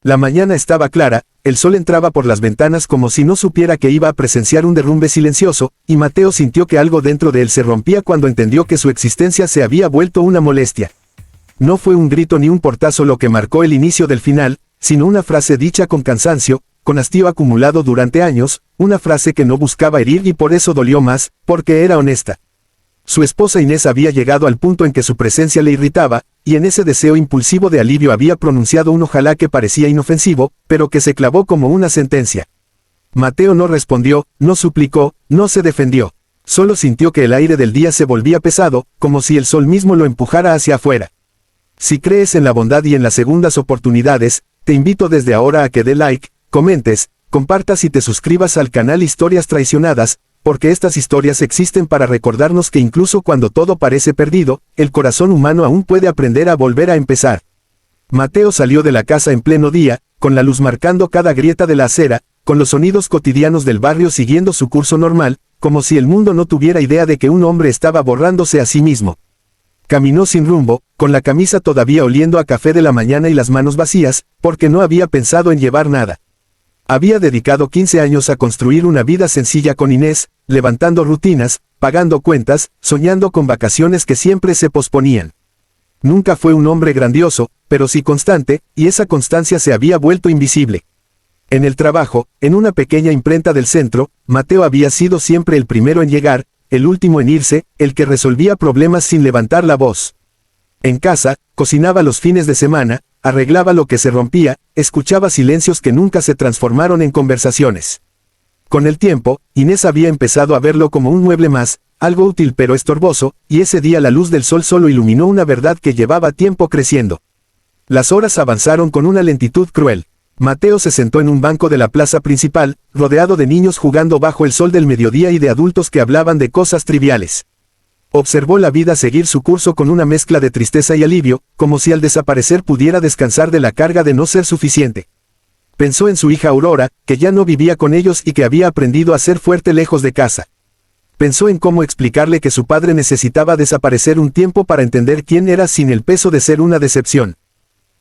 La mañana estaba clara, el sol entraba por las ventanas como si no supiera que iba a presenciar un derrumbe silencioso, y Mateo sintió que algo dentro de él se rompía cuando entendió que su existencia se había vuelto una molestia. No fue un grito ni un portazo lo que marcó el inicio del final, sino una frase dicha con cansancio, con hastío acumulado durante años, una frase que no buscaba herir y por eso dolió más, porque era honesta. Su esposa Inés había llegado al punto en que su presencia le irritaba, y en ese deseo impulsivo de alivio había pronunciado un ojalá que parecía inofensivo, pero que se clavó como una sentencia. Mateo no respondió, no suplicó, no se defendió. Solo sintió que el aire del día se volvía pesado, como si el sol mismo lo empujara hacia afuera. Si crees en la bondad y en las segundas oportunidades, te invito desde ahora a que dé like, comentes, compartas y te suscribas al canal Historias Traicionadas, porque estas historias existen para recordarnos que incluso cuando todo parece perdido, el corazón humano aún puede aprender a volver a empezar. Mateo salió de la casa en pleno día, con la luz marcando cada grieta de la acera, con los sonidos cotidianos del barrio siguiendo su curso normal, como si el mundo no tuviera idea de que un hombre estaba borrándose a sí mismo. Caminó sin rumbo, con la camisa todavía oliendo a café de la mañana y las manos vacías, porque no había pensado en llevar nada. Había dedicado 15 años a construir una vida sencilla con Inés, levantando rutinas, pagando cuentas, soñando con vacaciones que siempre se posponían. Nunca fue un hombre grandioso, pero sí constante, y esa constancia se había vuelto invisible. En el trabajo, en una pequeña imprenta del centro, Mateo había sido siempre el primero en llegar, el último en irse, el que resolvía problemas sin levantar la voz. En casa, cocinaba los fines de semana, arreglaba lo que se rompía, escuchaba silencios que nunca se transformaron en conversaciones. Con el tiempo, Inés había empezado a verlo como un mueble más, algo útil pero estorboso, y ese día la luz del sol solo iluminó una verdad que llevaba tiempo creciendo. Las horas avanzaron con una lentitud cruel. Mateo se sentó en un banco de la plaza principal, rodeado de niños jugando bajo el sol del mediodía y de adultos que hablaban de cosas triviales. Observó la vida seguir su curso con una mezcla de tristeza y alivio, como si al desaparecer pudiera descansar de la carga de no ser suficiente. Pensó en su hija Aurora, que ya no vivía con ellos y que había aprendido a ser fuerte lejos de casa. Pensó en cómo explicarle que su padre necesitaba desaparecer un tiempo para entender quién era sin el peso de ser una decepción.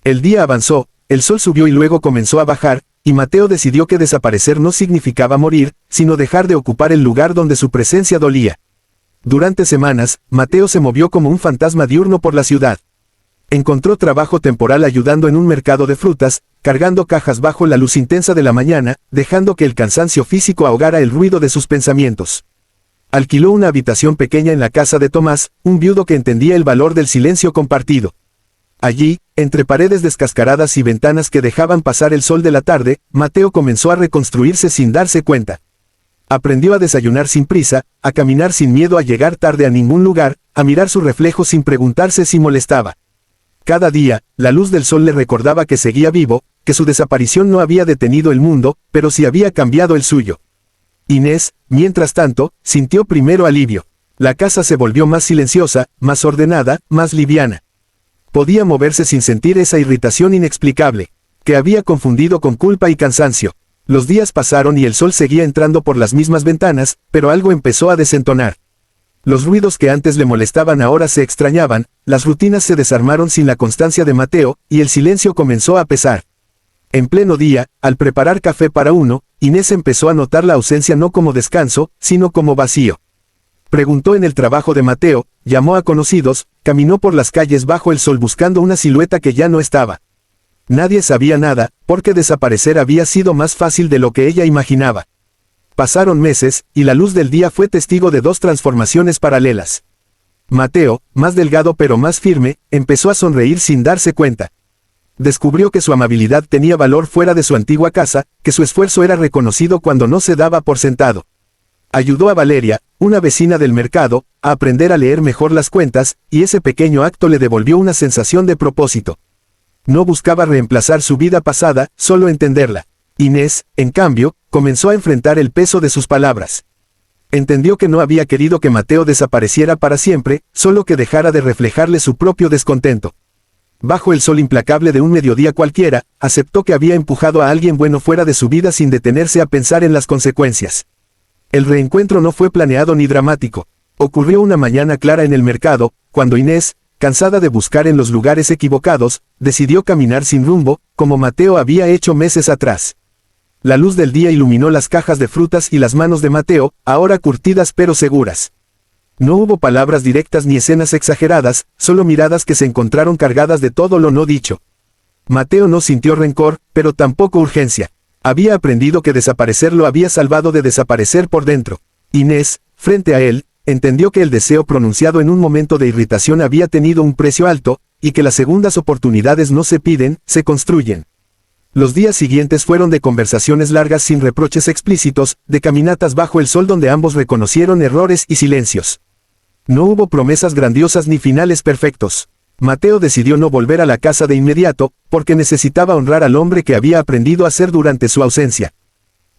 El día avanzó, el sol subió y luego comenzó a bajar, y Mateo decidió que desaparecer no significaba morir, sino dejar de ocupar el lugar donde su presencia dolía. Durante semanas, Mateo se movió como un fantasma diurno por la ciudad. Encontró trabajo temporal ayudando en un mercado de frutas, cargando cajas bajo la luz intensa de la mañana, dejando que el cansancio físico ahogara el ruido de sus pensamientos. Alquiló una habitación pequeña en la casa de Tomás, un viudo que entendía el valor del silencio compartido. Allí, entre paredes descascaradas y ventanas que dejaban pasar el sol de la tarde, Mateo comenzó a reconstruirse sin darse cuenta. Aprendió a desayunar sin prisa, a caminar sin miedo a llegar tarde a ningún lugar, a mirar su reflejo sin preguntarse si molestaba. Cada día, la luz del sol le recordaba que seguía vivo, que su desaparición no había detenido el mundo, pero sí había cambiado el suyo. Inés, mientras tanto, sintió primero alivio. La casa se volvió más silenciosa, más ordenada, más liviana. Podía moverse sin sentir esa irritación inexplicable, que había confundido con culpa y cansancio. Los días pasaron y el sol seguía entrando por las mismas ventanas, pero algo empezó a desentonar. Los ruidos que antes le molestaban ahora se extrañaban, las rutinas se desarmaron sin la constancia de Mateo, y el silencio comenzó a pesar. En pleno día, al preparar café para uno, Inés empezó a notar la ausencia no como descanso, sino como vacío. Preguntó en el trabajo de Mateo, llamó a conocidos, caminó por las calles bajo el sol buscando una silueta que ya no estaba. Nadie sabía nada, porque desaparecer había sido más fácil de lo que ella imaginaba. Pasaron meses, y la luz del día fue testigo de dos transformaciones paralelas. Mateo, más delgado pero más firme, empezó a sonreír sin darse cuenta. Descubrió que su amabilidad tenía valor fuera de su antigua casa, que su esfuerzo era reconocido cuando no se daba por sentado. Ayudó a Valeria, una vecina del mercado, a aprender a leer mejor las cuentas, y ese pequeño acto le devolvió una sensación de propósito. No buscaba reemplazar su vida pasada, solo entenderla. Inés, en cambio, comenzó a enfrentar el peso de sus palabras. Entendió que no había querido que Mateo desapareciera para siempre, solo que dejara de reflejarle su propio descontento. Bajo el sol implacable de un mediodía cualquiera, aceptó que había empujado a alguien bueno fuera de su vida sin detenerse a pensar en las consecuencias. El reencuentro no fue planeado ni dramático. Ocurrió una mañana clara en el mercado, cuando Inés, cansada de buscar en los lugares equivocados, decidió caminar sin rumbo, como Mateo había hecho meses atrás. La luz del día iluminó las cajas de frutas y las manos de Mateo, ahora curtidas pero seguras. No hubo palabras directas ni escenas exageradas, solo miradas que se encontraron cargadas de todo lo no dicho. Mateo no sintió rencor, pero tampoco urgencia. Había aprendido que desaparecer lo había salvado de desaparecer por dentro. Inés, frente a él, entendió que el deseo pronunciado en un momento de irritación había tenido un precio alto, y que las segundas oportunidades no se piden, se construyen. Los días siguientes fueron de conversaciones largas sin reproches explícitos, de caminatas bajo el sol donde ambos reconocieron errores y silencios. No hubo promesas grandiosas ni finales perfectos. Mateo decidió no volver a la casa de inmediato, porque necesitaba honrar al hombre que había aprendido a ser durante su ausencia.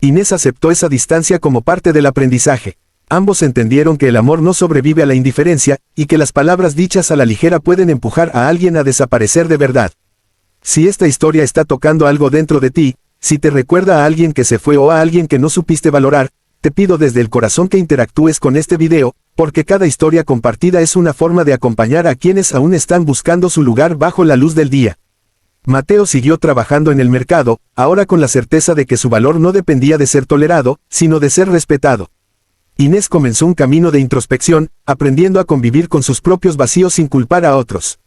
Inés aceptó esa distancia como parte del aprendizaje. Ambos entendieron que el amor no sobrevive a la indiferencia, y que las palabras dichas a la ligera pueden empujar a alguien a desaparecer de verdad. Si esta historia está tocando algo dentro de ti, si te recuerda a alguien que se fue o a alguien que no supiste valorar, te pido desde el corazón que interactúes con este video, porque cada historia compartida es una forma de acompañar a quienes aún están buscando su lugar bajo la luz del día. Mateo siguió trabajando en el mercado, ahora con la certeza de que su valor no dependía de ser tolerado, sino de ser respetado. Inés comenzó un camino de introspección, aprendiendo a convivir con sus propios vacíos sin culpar a otros.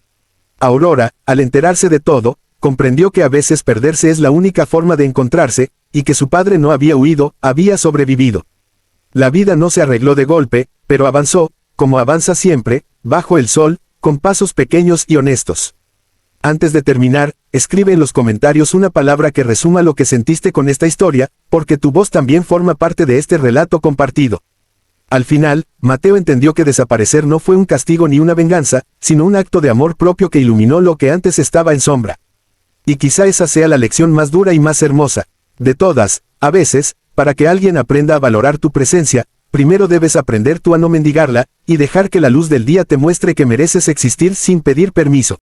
Aurora, al enterarse de todo, comprendió que a veces perderse es la única forma de encontrarse, y que su padre no había huido, había sobrevivido. La vida no se arregló de golpe, pero avanzó, como avanza siempre, bajo el sol, con pasos pequeños y honestos. Antes de terminar, escribe en los comentarios una palabra que resuma lo que sentiste con esta historia, porque tu voz también forma parte de este relato compartido. Al final, Mateo entendió que desaparecer no fue un castigo ni una venganza, sino un acto de amor propio que iluminó lo que antes estaba en sombra. Y quizá esa sea la lección más dura y más hermosa. De todas, a veces, para que alguien aprenda a valorar tu presencia, primero debes aprender tú a no mendigarla, y dejar que la luz del día te muestre que mereces existir sin pedir permiso.